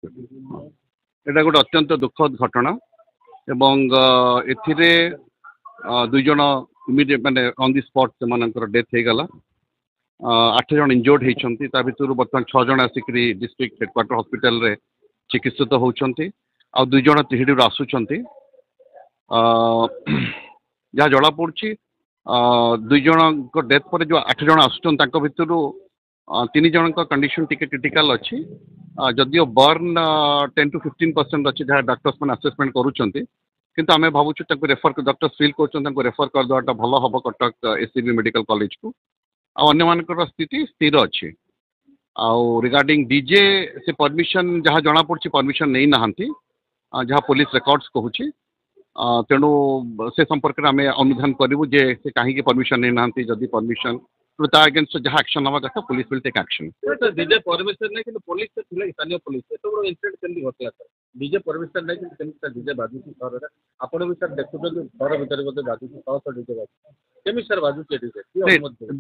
এটা गोटे अत्यंत दुखद घटना एवं एथिरे दुई जन इमिडिएट माने ऑन द स्पॉट से डेथ हो गला 8 जन इंजोर्ड होती भितर बर्तमान 6 जन आसिक डिस्ट्रिक्ट हेडक्वार्टर हॉस्पिटल रे चिकित्सित होती आ 2 जन तिहिडी आसुंच जहाँ जड़ा पड़ी 2 जन डेथ पर जो 8 जन आसुन भितर 3 जन कंडीशन टिके क्रिटिकल अच्छी जदियो बर्न 10 to 15% अच्छी जहाँ डॉक्टर्स मैंने असेसमेंट करूँच किंतु आम भावुँ रेफर डॉक्टर्स फिल कर रेफर करदेटा भल हम कटक एससीबी मेडिकल कॉलेज को अन्य स्थिति स्थिर अच्छी आउ रिगार्डिंग डीजे से परमिशन जहाँ जना पड़ी परमिशन नहीं नहांती जहाँ पुलिस रिकॉर्ड्स कहूँ तेणु से संपर्क में आम अनुधान करूँ जे से कहीं परमिशन नहीं नहांती जदि परमिशन अगेंस्ट जहाँ एक्शन हवा कथा police will take action DJ permission नहीं कि पुलिस से थिले स्थानीय पुलिस तो बड़ इंसिडेंट केंदी घटला सर डीजे परमिशन नहीं कि केमि डीजे बाजू सर आपण भी सर देखु घर भीतर बोलते बाजू 100 डीजे बाजू केमि सर बाजू के डीजे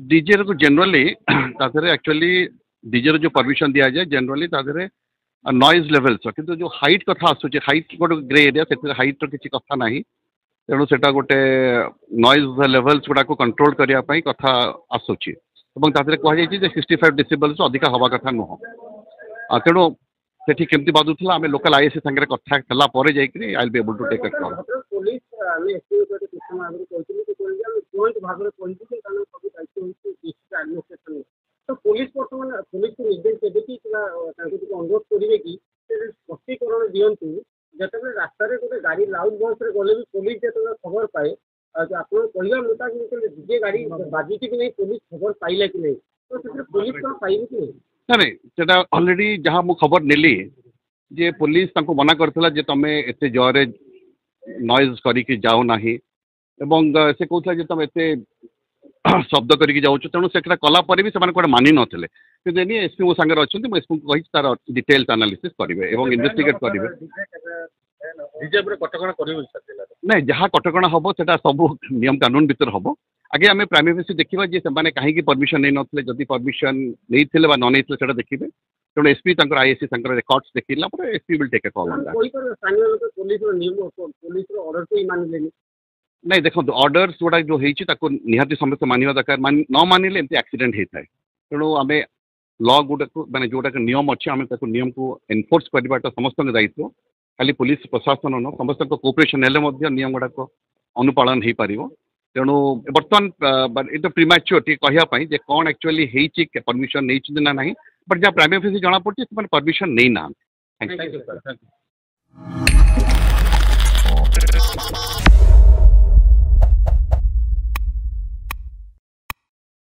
डीजे को जनरली ताधरे एक्चुअली डीजे जो परमिशन दिया जाए जनरली ताधरे नॉइज लेवल्स किंतु जो हाइट कथा आसुचे हाइट गोटे ग्रे एरिया से हाइट किसी कथा नहीं तेणु सेटा गोटे नॉइज लेवल्स गुड़ा कंट्रोल करने कथा आसूची कहुई 65 डेसिबल्स अधिका हवा कथा नुह तेणु से केमती बाजुला आम लोकल आईएससी सागर कथा जाकि I be able to take it call तो पुलिस बर्तमान पुलिस को निर्देश देवे कि अनुरोध करेंगे कि स्पष्टीकरण दिंतु जिते रास्तार गोटे गाड़ी लाउड बस गले भी पुलिस जो खबर पाए आप कहला मुताबिक डीजे गाड़ी बाजी कि नहीं पुलिस खबर पाइला कि नहीं तो पुलिस कौन पाइबे कि नहीं सेटा ऑलरेडी जहाँ मु खबर नेली जे पुलिस मना करथिला जे तमे एते जोरे नॉइज करिके जाओ नाही एवं से कहूला जे तमे एते शब्द करके जाऊँ तेणु से कला भी से मानि नथिले कि एसपी मो सागर अच्छा एसपी को कही तार डिटेल्स एनालिसिस करेंगे और इन्वेस्टिगेट करेंगे नहीं जहाँ कटकणा हम से सब नियम कानून भीतर हम आगे आम प्राइम फेसी देखा जे से कहीं परमिशन नहीं नथिले जदि परमिशन नहीं थे न नहीं देखिए तेणु एसपी आईएससी रेकर्ड्स देखला SP will take a call नहीं देखो ऑर्डर्स गुड़ा जो निहाती समस्त मानवा दरकार न मानिले एमती एक्सीडेंट होता है तेणु आम लॉ गुड़ा माने जोटा नियम अच्छे आम नियम को एनफोर्स करवाटा समस्त दायित्व खाली पुलिस प्रशासन न समस्त कोऑपरेशन हेल्ले नियम गुड़ाक अनुपालन हो पार तेणु बर्तमान ये तो प्रीमैच्योर कहवाई जे कौन एक्चुअली परमिशन नहीं ना ना बट जहाँ प्राइम फेसी जना पड़ी परमिशन नहीं ना। Thank you sir.